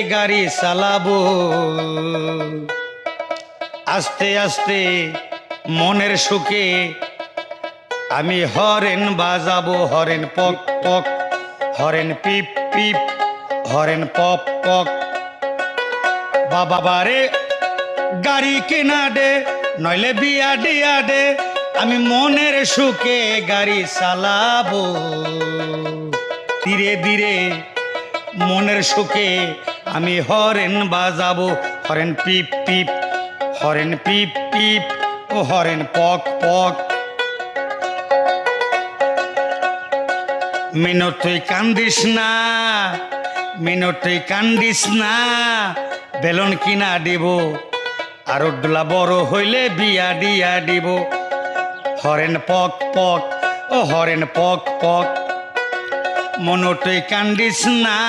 গাড়ি চালাবো আস্তে আস্তে মনের সুখে আমি হরেন বাজাবো হরেন পক পক হরেন পিপ পিপ হরেন পপ পক বাবা বারে গাড়ি কেনা দে নইলে বিয়া দিয়া দে আমি মনের সুখে গাড়ি চালাবো ধীরে ধীরে মনের সুখে আমি হরেন বাজাবো হরেন পিপ পিপ হরেন পিপ পিপ ও হরেন পক পক মিনট তুই কান্দিস না মিনট তুই কান্দিস না বেলন কিনা দিব আর ডোলা বড় হইলে বিয়া দিয়া দিব হরেন পক পক ও হরেন পক পক মন তুই কান্দিস না